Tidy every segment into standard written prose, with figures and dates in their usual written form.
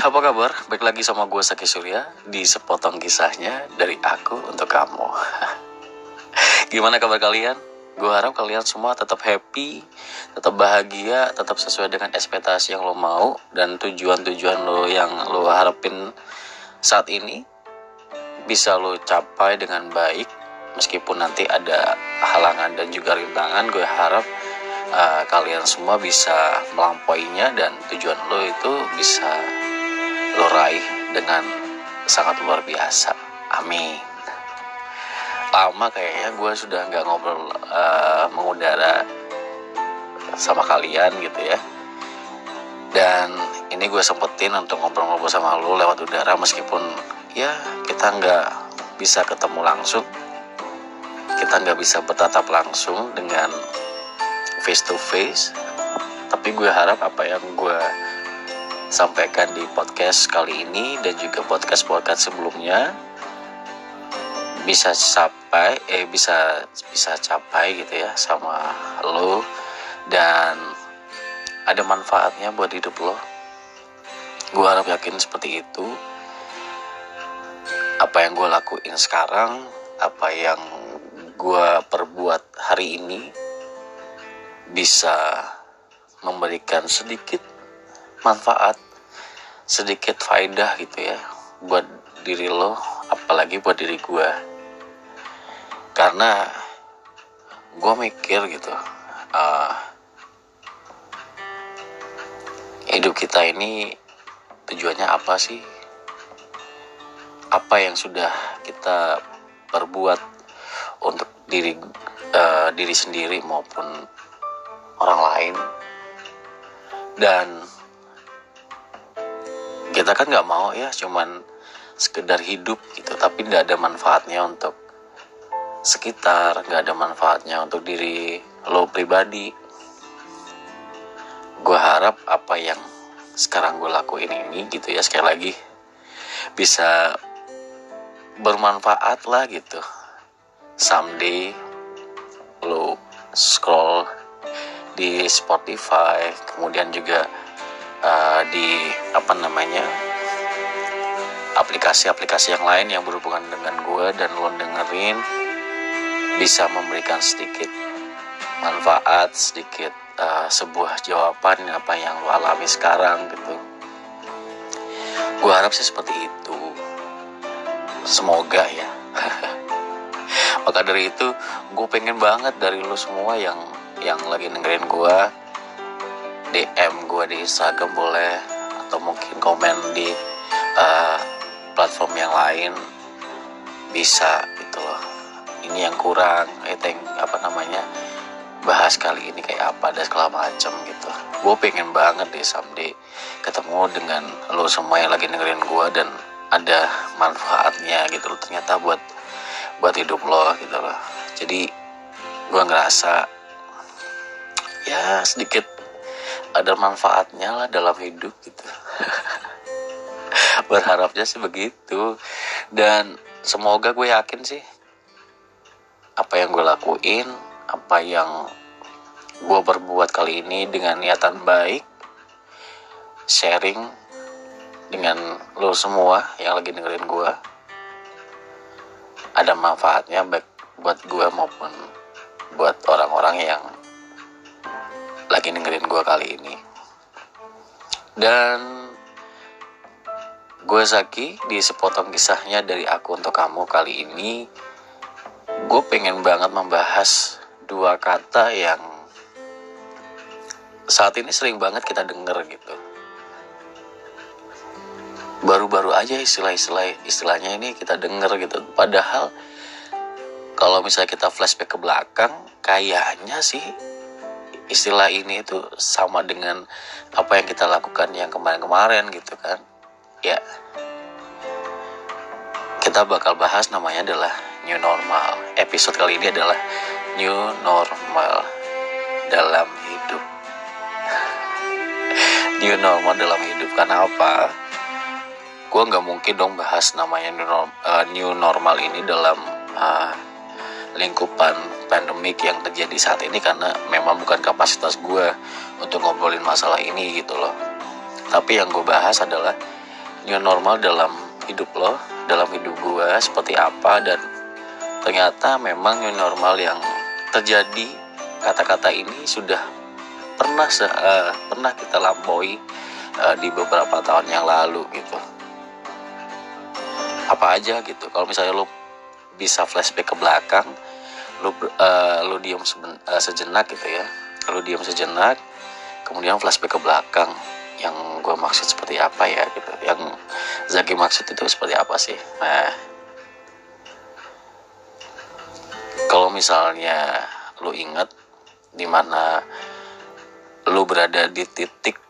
Apa kabar? Baik lagi sama gue Saki Surya di sepotong kisahnya dari aku untuk kamu. Gimana kabar kalian? Gue harap kalian semua tetap happy, tetap bahagia, tetap sesuai dengan ekspektasi yang lo mau dan tujuan-tujuan lo yang lo harapin saat ini bisa lo capai dengan baik. Meskipun nanti ada halangan dan juga rintangan, gue harap kalian semua bisa melampauinya dan tujuan lo itu bisa lo raih dengan sangat luar biasa. Amin. Lama kayaknya gue sudah nggak ngobrol mengudara sama kalian gitu ya. Dan ini gue sempetin untuk ngobrol-ngobrol sama lo lewat udara, meskipun ya kita nggak bisa ketemu langsung, kita nggak bisa bertatap langsung dengan face to face. Tapi gue harap apa yang gue sampaikan di podcast kali ini dan juga podcast sebelumnya bisa capai gitu ya sama lo, dan ada manfaatnya buat hidup lo. Gue harap yakin seperti itu. Apa yang gue lakuin sekarang, apa yang gue perbuat hari ini bisa memberikan sedikit manfaat, sedikit faedah gitu ya buat diri lo, apalagi buat diri gue. Karena gue mikir gitu, hidup kita ini tujuannya apa sih? Apa yang sudah kita perbuat untuk diri sendiri maupun orang lain. Dan kita kan nggak mau ya cuman sekedar hidup gitu, tapi nggak ada manfaatnya untuk sekitar, nggak ada manfaatnya untuk diri lo pribadi. Gue harap apa yang sekarang gue lakuin ini gitu ya, sekali lagi bisa bermanfaat lah gitu. Someday lo scroll di Spotify, kemudian juga di aplikasi-aplikasi yang lain yang berhubungan dengan gue, dan lo dengerin bisa memberikan sedikit manfaat, sedikit sebuah jawaban apa yang lo alami sekarang gitu. Gue harap sih seperti itu, semoga ya. Maka dari itu gue pengen banget dari lo semua yang lagi dengerin gue, DM gue di Instagram boleh, atau mungkin komen di platform yang lain bisa gitu loh. Ini yang kurang, bahas kali ini kayak apa dan segala macam gitu. Gue pengen banget deh someday ketemu dengan lo semua yang lagi dengerin gue dan ada manfaatnya gitu loh ternyata buat hidup lo gitu loh. Jadi gue ngerasa ya sedikit ada manfaatnya lah dalam hidup gitu. Berharapnya sih begitu. Dan semoga, gue yakin sih apa yang gue lakuin, apa yang gue perbuat kali ini dengan niatan baik, sharing dengan lo semua yang lagi dengerin gue, ada manfaatnya baik buat gue maupun buat orang-orang yang lagi dengerin gue kali ini. Dan gue Zaki di sepotong kisahnya dari aku untuk kamu kali ini, gue pengen banget membahas dua kata yang saat ini sering banget kita denger gitu. Baru-baru aja istilahnya ini kita denger gitu. Padahal kalau misalnya kita flashback ke belakang, kayaknya sih istilah ini itu sama dengan apa yang kita lakukan yang kemarin-kemarin gitu kan. Ya, kita bakal bahas namanya adalah new normal. Episode kali ini adalah new normal dalam hidup. New normal dalam hidup. Karena apa? Gue gak mungkin dong bahas namanya new normal ini dalam lingkupan pandemik yang terjadi saat ini, karena memang bukan kapasitas gue untuk ngobrolin masalah ini gitu loh. Tapi yang gue bahas adalah new normal dalam hidup lo, dalam hidup gue seperti apa. Dan ternyata memang new normal yang terjadi, kata-kata ini sudah pernah kita lampaui di beberapa tahun yang lalu gitu. Apa aja gitu, kalau misalnya lo bisa flashback ke belakang, lo diam sejenak gitu ya, lo diam sejenak, kemudian flashback ke belakang. Yang gue maksud seperti apa ya gitu, yang Zaki maksud itu seperti apa sih. Nah, kalau misalnya lo ingat dimana lo berada di titik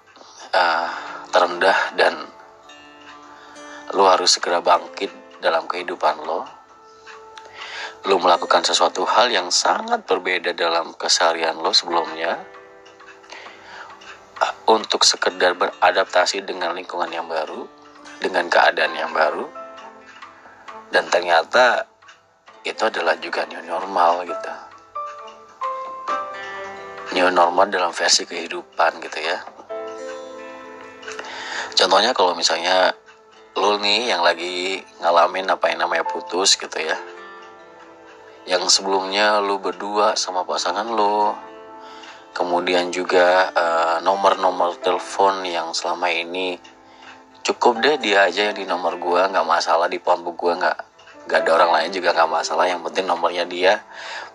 terendah dan lo harus segera bangkit dalam kehidupan lo melakukan sesuatu hal yang sangat berbeda dalam keseharian lo sebelumnya, untuk sekedar beradaptasi dengan lingkungan yang baru, dengan keadaan yang baru. Dan ternyata itu adalah juga new normal gitu. New normal dalam versi kehidupan gitu ya. Contohnya kalau misalnya lo nih yang lagi ngalamin apa yang namanya putus gitu ya, yang sebelumnya lo berdua sama pasangan lo, kemudian juga nomor-nomor telepon yang selama ini cukup deh dia aja yang di nomor gue, nggak masalah di phone book gue, nggak ada orang lain juga nggak masalah, yang penting nomornya dia,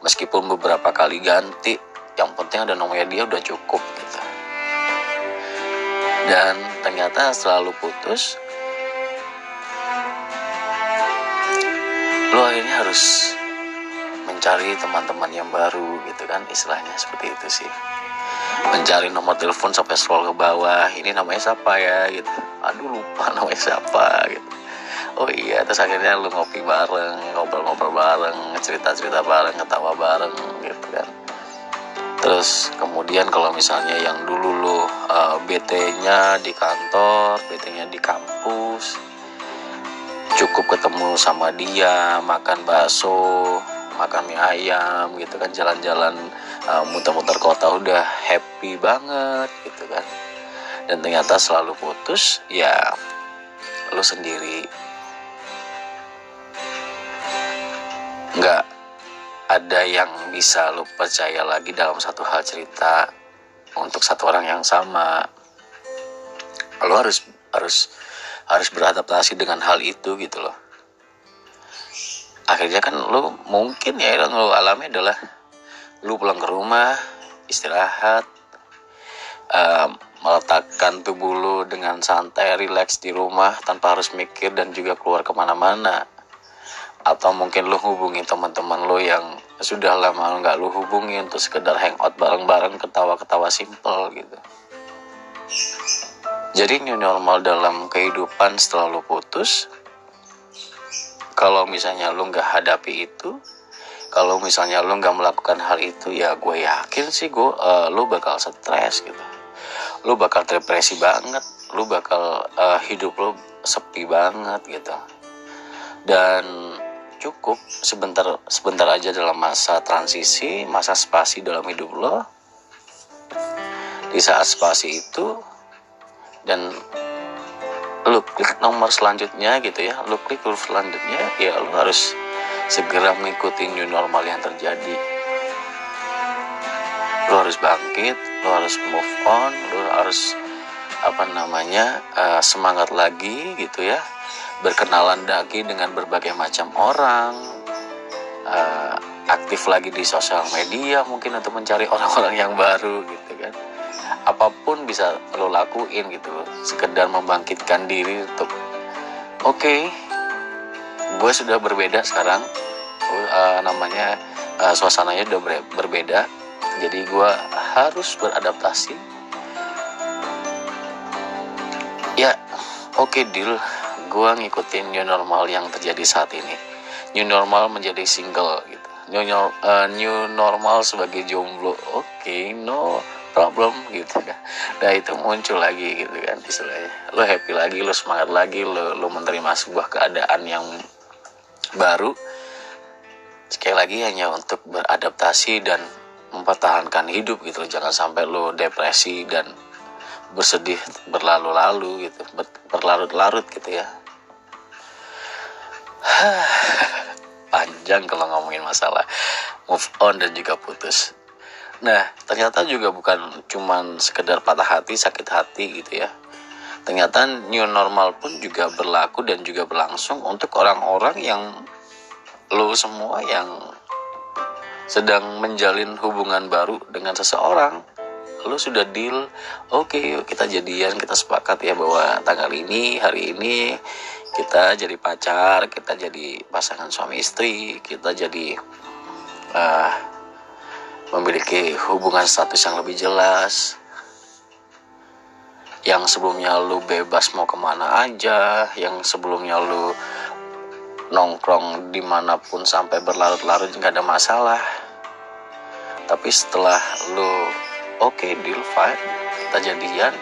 meskipun beberapa kali ganti, yang penting ada nomornya dia udah cukup gitu. Dan ternyata setelah lu putus, lu akhirnya harus mencari teman-teman yang baru gitu kan, istilahnya seperti itu sih. Mencari nomor telepon sampai scroll ke bawah, ini namanya siapa ya gitu, aduh lupa namanya siapa gitu. Oh iya, terus akhirnya lu ngopi bareng, ngobrol-ngobrol bareng, cerita-cerita bareng, ketawa bareng gitu kan. Terus kemudian kalau misalnya yang dulu lu BT-nya di kantor, BT-nya di kampus, cukup ketemu sama dia, makan bakso, makan mie ayam gitu kan, jalan-jalan muter-muter kota udah happy banget gitu kan. Dan ternyata selalu putus, ya lu sendiri, nggak ada yang bisa lu percaya lagi dalam satu hal cerita untuk satu orang yang sama. Lu harus beradaptasi dengan hal itu gitu loh. Akhirnya kan lu mungkin ya yang lu alami adalah lu pulang ke rumah, istirahat, meletakkan tubuh lu dengan santai, relax di rumah tanpa harus mikir dan juga keluar kemana-mana. Atau mungkin lu hubungi teman-teman lu yang sudah lama nggak lu hubungi untuk sekedar hangout bareng-bareng, ketawa-ketawa simple gitu. Jadi new normal dalam kehidupan setelah lu putus, kalau misalnya lu nggak hadapi itu, kalau misalnya lu nggak melakukan hal itu, ya gue yakin sih lu bakal stres gitu, lu bakal depresi banget, lu bakal hidup lu sepi banget gitu. Dan cukup sebentar aja dalam masa transisi, masa spasi dalam hidup lo. Di saat spasi itu, dan lu klik nomor selanjutnya gitu ya, lu klik huruf selanjutnya, ya lu harus segera mengikuti new normal yang terjadi. Lu harus bangkit, lu harus move on, lu harus semangat lagi gitu ya, berkenalan lagi dengan berbagai macam orang, aktif lagi di sosial media mungkin untuk mencari orang-orang yang baru gitu kan. Apapun bisa lo lakuin gitu loh, sekedar membangkitkan diri untuk oke, gue sudah berbeda sekarang, suasananya udah berbeda, jadi gue harus beradaptasi. Ya oke, deal, gue ngikutin new normal yang terjadi saat ini. New normal menjadi single gitu, new normal sebagai jomblo, oke, no problem gitu kan. Nah itu muncul lagi gitu kan, istilahnya lo happy lagi, lo semangat lagi, lo menerima sebuah keadaan yang baru, sekali lagi hanya untuk beradaptasi dan mempertahankan hidup gitu. Jangan sampai lo depresi dan bersedih berlalu-lalu gitu, berlarut-larut gitu ya. Panjang kalau ngomongin masalah move on dan juga putus. Nah, ternyata juga bukan cuman sekedar patah hati, sakit hati gitu ya. Ternyata new normal pun juga berlaku dan juga berlangsung untuk orang-orang yang lo semua yang sedang menjalin hubungan baru dengan seseorang. Lo sudah deal, oke, yuk kita jadian, kita sepakat ya bahwa tanggal ini, hari ini kita jadi pacar, kita jadi pasangan suami istri, kita jadi memiliki hubungan status yang lebih jelas. Yang sebelumnya lu bebas mau kemana aja, yang sebelumnya lu nongkrong dimanapun sampai berlarut-larut nggak ada masalah. Tapi setelah lu oke, deal, fine, kita jadian,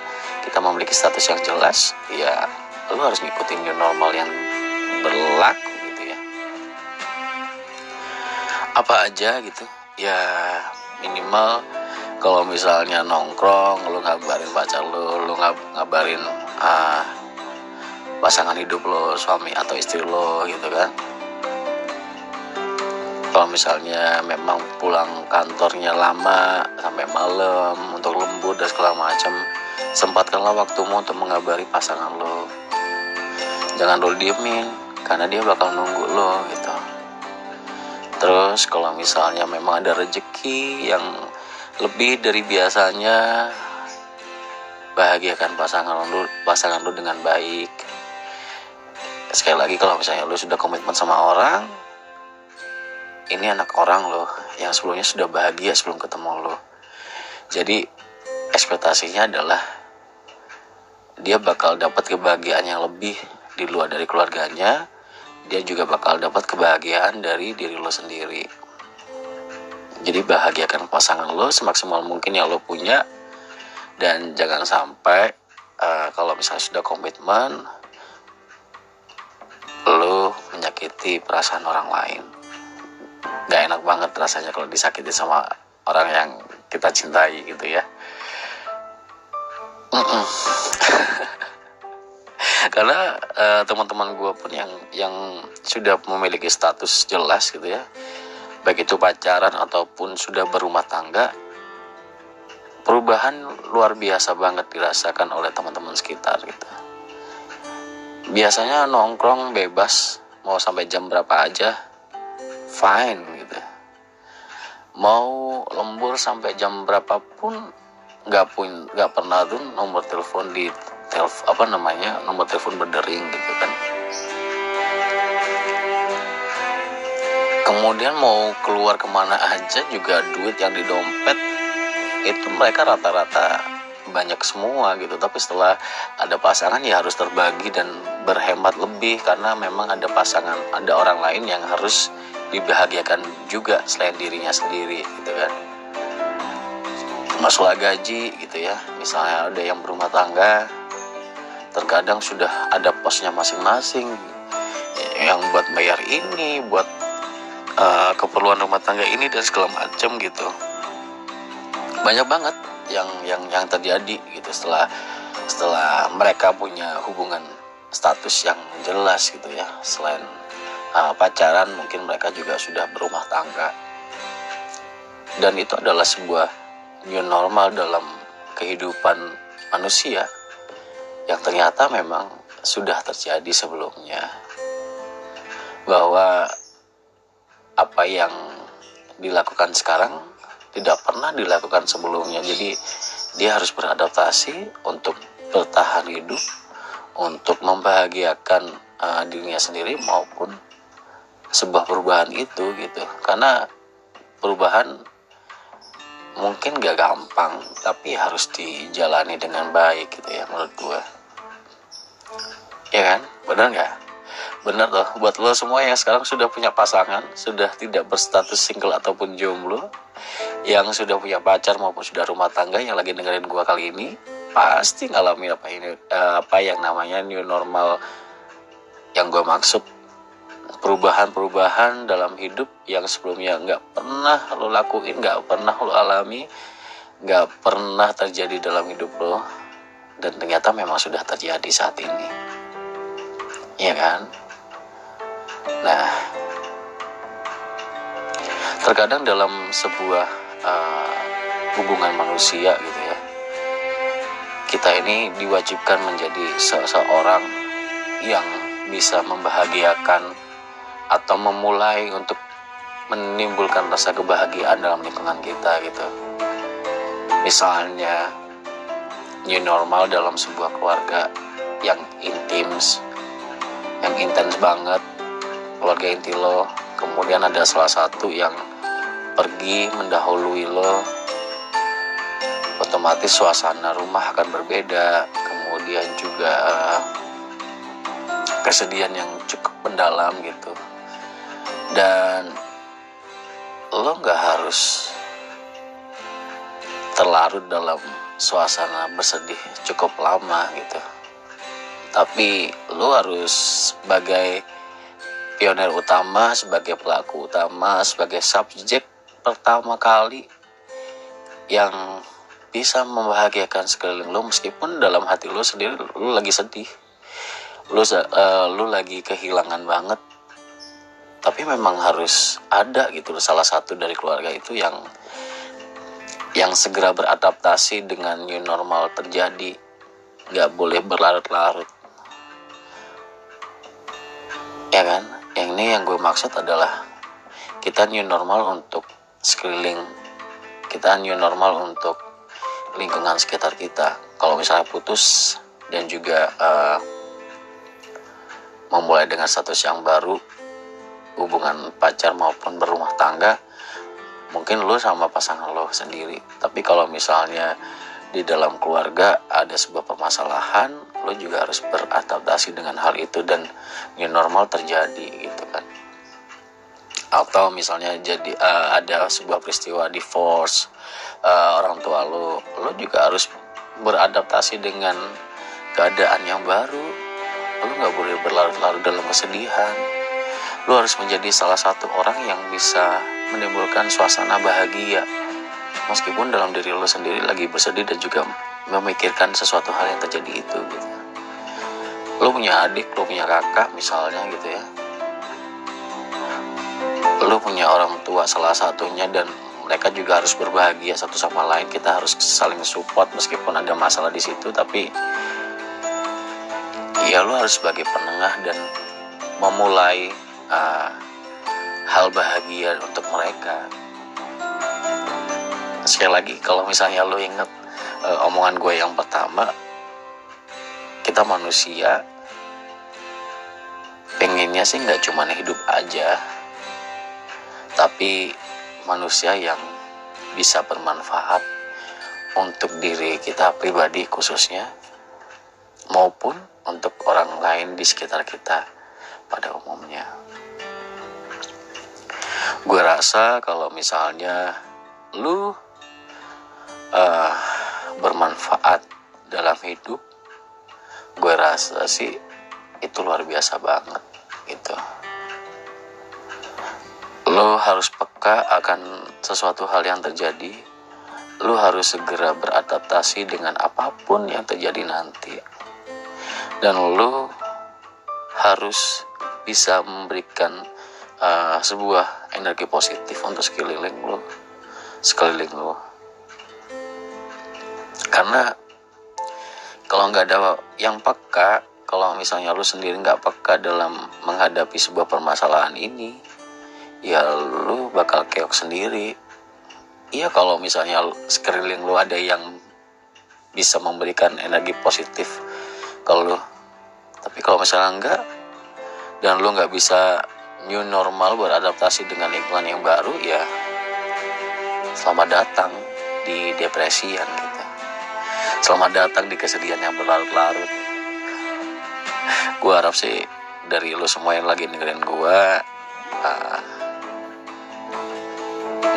kita memiliki status yang jelas, ya lu harus ngikutin new normal yang berlaku gitu ya. Apa aja gitu ya, minimal kalau misalnya nongkrong lu ngabarin pacar lu ngabarin pasangan hidup lo, suami atau istri lo gitu kan. Kalau misalnya memang pulang kantornya lama sampai malam untuk lembur dan segala macam, sempatkanlah waktumu untuk mengabari pasangan lo. Jangan lo diemin, karena dia bakal nunggu lo gitu. Terus kalau misalnya memang ada rezeki yang lebih dari biasanya, bahagiakan pasangan lo dengan baik. Sekali lagi, kalau misalnya lo sudah komitmen sama orang, ini anak orang lo yang sebelumnya sudah bahagia sebelum ketemu lo. Jadi ekspektasinya adalah dia bakal dapat kebahagiaan yang lebih di luar dari keluarganya. Dia juga bakal dapat kebahagiaan dari diri lo sendiri. Jadi bahagiakan pasangan lo semaksimal mungkin yang lo punya. Dan jangan sampai kalau misalnya sudah komitmen, lo menyakiti perasaan orang lain. Gak enak banget rasanya kalau disakiti sama orang yang kita cintai gitu ya. Karena teman-teman gue pun yang sudah memiliki status jelas gitu ya, baik itu pacaran ataupun sudah berumah tangga, perubahan luar biasa banget dirasakan oleh teman-teman sekitar gitu. Biasanya nongkrong bebas, mau sampai jam berapa aja fine gitu. Mau lembur sampai jam berapapun nggak pernah tuh nomor telepon nomor telepon berdering gitu kan. Kemudian mau keluar kemana aja juga duit yang di dompet itu mereka rata-rata banyak semua gitu. Tapi setelah ada pasangan ya harus terbagi dan berhemat lebih, karena memang ada pasangan, ada orang lain yang harus dibahagiakan juga selain dirinya sendiri gitu kan. Masalah gaji gitu ya, misalnya ada yang berumah tangga, terkadang sudah ada posnya masing-masing yang buat bayar ini, buat keperluan rumah tangga ini dan segala macam gitu. Banyak banget yang terjadi gitu setelah mereka punya hubungan status yang jelas gitu ya. Selain pacaran, mungkin mereka juga sudah berumah tangga. Dan itu adalah sebuah new normal dalam kehidupan manusia yang ternyata memang sudah terjadi sebelumnya. Bahwa apa yang dilakukan sekarang tidak pernah dilakukan sebelumnya. Jadi dia harus beradaptasi untuk bertahan hidup, untuk membahagiakan dirinya sendiri maupun sebuah perubahan itu gitu. Karena perubahan mungkin gak gampang, tapi harus dijalani dengan baik gitu ya menurut gue. Ya kan? Bener gak? Bener loh, buat lo semua yang sekarang sudah punya pasangan, sudah tidak berstatus single ataupun jomblo, yang sudah punya pacar maupun sudah rumah tangga, yang lagi dengerin gua kali ini, pasti ngalamin apa yang namanya new normal. Yang gua maksud perubahan dalam hidup yang sebelumnya nggak pernah lo lakuin, nggak pernah lo alami, nggak pernah terjadi dalam hidup lo. dan ternyata memang sudah terjadi saat ini, ya kan? Nah, terkadang dalam sebuah hubungan manusia gitu ya, kita ini diwajibkan menjadi seseorang yang bisa membahagiakan atau memulai untuk menimbulkan rasa kebahagiaan dalam lingkungan kita gitu. Misalnya new normal dalam sebuah keluarga yang intens banget, keluarga inti lo, kemudian ada salah satu yang pergi mendahului lo, otomatis suasana rumah akan berbeda, kemudian juga kesedihan yang cukup mendalam gitu. Dan lo gak harus terlarut dalam suasana bersedih cukup lama gitu, tapi lo harus sebagai pionir utama, sebagai pelaku utama, sebagai subjek pertama kali yang bisa membahagiakan sekeliling lo, meskipun dalam hati lo sendiri lo lagi sedih, lo lagi kehilangan banget, tapi memang harus ada gitu salah satu dari keluarga itu yang segera beradaptasi dengan new normal terjadi. Gak boleh berlarut-larut, ya kan? Yang ini yang gue maksud adalah kita new normal untuk sekeliling kita, new normal untuk lingkungan sekitar kita. Kalau misalnya putus dan juga memulai dengan status yang baru, hubungan pacar maupun berumah tangga, mungkin lo sama pasangan lo sendiri. Tapi kalau misalnya di dalam keluarga ada sebuah permasalahan, lo juga harus beradaptasi dengan hal itu dan new normal terjadi gitu kan. Atau misalnya jadi ada sebuah peristiwa divorce orang tua lo juga harus beradaptasi dengan keadaan yang baru. Lo gak boleh berlarut-larut dalam kesedihan. Lo harus menjadi salah satu orang yang bisa menimbulkan suasana bahagia, meskipun dalam diri lo sendiri lagi bersedih dan juga memikirkan sesuatu hal yang terjadi itu gitu. Lo punya adik, lo punya kakak misalnya gitu ya, lo punya orang tua salah satunya, dan mereka juga harus berbahagia satu sama lain. Kita harus saling support meskipun ada masalah di situ, tapi ya lo harus sebagai penengah dan memulai hal bahagia untuk mereka. Sekali lagi, kalau misalnya lo inget omongan gue yang pertama, kita manusia pengennya sih gak cuma hidup aja, tapi manusia yang bisa bermanfaat untuk diri kita pribadi khususnya, maupun untuk orang lain di sekitar kita pada umumnya. Gue rasa kalau misalnya lu bermanfaat dalam hidup, gue rasa sih itu luar biasa banget gitu. Lu harus peka akan sesuatu hal yang terjadi. Lu harus segera beradaptasi dengan apapun yang terjadi nanti, dan lu harus bisa memberikan sebuah energi positif untuk sekeliling lu. Karena kalau nggak ada yang peka, kalau misalnya lu sendiri nggak peka dalam menghadapi sebuah permasalahan ini, ya lu bakal keok sendiri. Iya, kalau misalnya sekeliling lu ada yang bisa memberikan energi positif ke lu, tapi kalau misalnya enggak, dan lu nggak bisa new normal beradaptasi dengan lingkungan yang baru, ya selamat datang di depresian gitu. Selamat datang di kesedihan yang berlarut-larut. Gue harap sih dari lu semua yang lagi dengerin gue,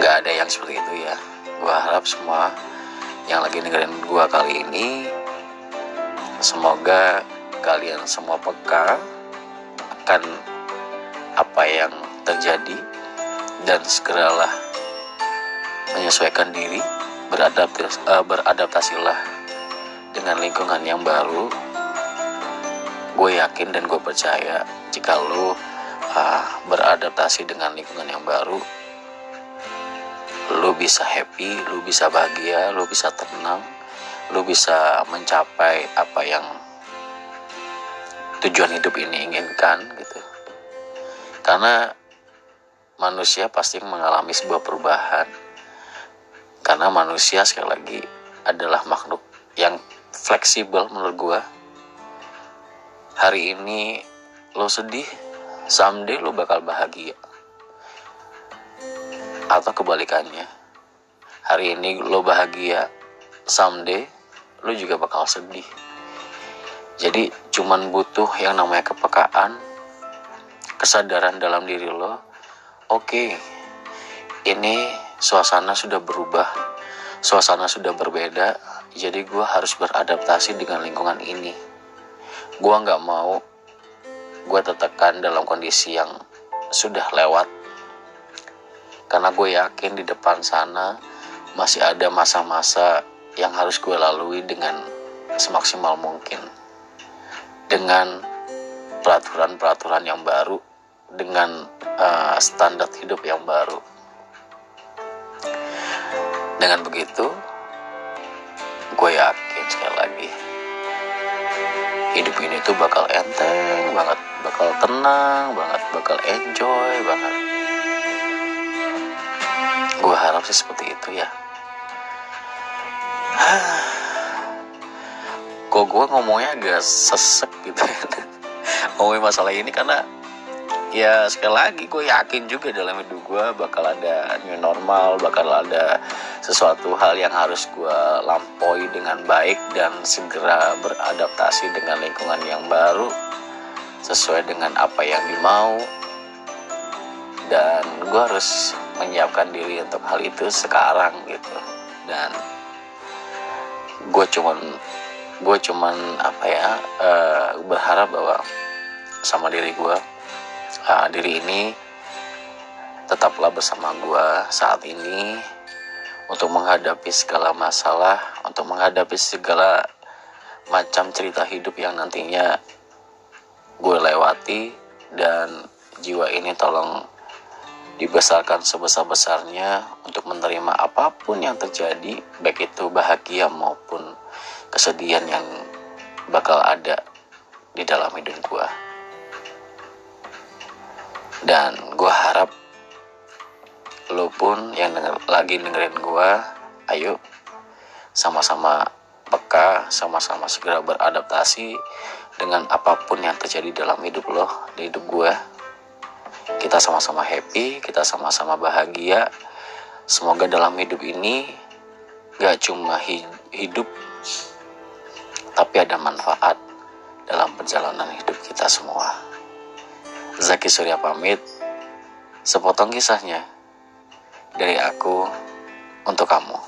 gak ada yang seperti itu ya. Gue harap semua yang lagi dengerin gue kali ini, semoga kalian semua peka akan apa yang terjadi dan segeralah menyesuaikan diri, beradaptasilah dengan lingkungan yang baru, gue yakin dan gue percaya jika lo beradaptasi dengan lingkungan yang baru, lo bisa happy, lo bisa bahagia, lo bisa tenang, lo bisa mencapai apa yang tujuan hidup ini inginkan gitu. Karena manusia pasti mengalami sebuah perubahan, karena manusia sekali lagi adalah makhluk yang fleksibel menurut gue. Hari ini lo sedih, someday lo bakal bahagia. Atau kebalikannya, hari ini lo bahagia, someday lo juga bakal sedih. Jadi cuman butuh yang namanya kepekaan, kesadaran dalam diri lo. Oke, ini suasana sudah berubah, suasana sudah berbeda, jadi gue harus beradaptasi dengan lingkungan ini. Gue gak mau gue tertekan dalam kondisi yang sudah lewat, karena gue yakin di depan sana masih ada masa-masa yang harus gue lalui dengan semaksimal mungkin, dengan peraturan-peraturan yang baru, dengan standar hidup yang baru. Dengan begitu, gue yakin sekali lagi, hidup ini tuh bakal enteng banget, bakal tenang banget, bakal enjoy banget. Gue harap sih seperti itu ya. Kok gue ngomongnya agak sesek gitu ya ngomongin masalah ini, karena ya sekali lagi gue yakin juga dalam hidup gue bakal ada new normal, bakal ada sesuatu hal yang harus gue lampaui dengan baik dan segera beradaptasi dengan lingkungan yang baru sesuai dengan apa yang dimau. Dan gue harus menyiapkan diri untuk hal itu sekarang gitu. Dan gue cuman berharap bahwa sama diri gue, diri ini tetaplah bersama gue saat ini untuk menghadapi segala masalah, untuk menghadapi segala macam cerita hidup yang nantinya gue lewati. Dan jiwa ini tolong dibesarkan sebesar-besarnya untuk menerima apapun yang terjadi, baik itu bahagia maupun kesedihan yang bakal ada di dalam hidup gue. Dan gue harap lo pun yang lagi dengerin gue, ayo sama-sama peka, sama-sama segera beradaptasi dengan apapun yang terjadi dalam hidup lo, di hidup gue. Kita sama-sama happy, kita sama-sama bahagia. Semoga dalam hidup ini gak cuma hidup, tapi ada manfaat dalam perjalanan hidup kita semua. Zaki Surya pamit, sepotong kisahnya dari aku untuk kamu.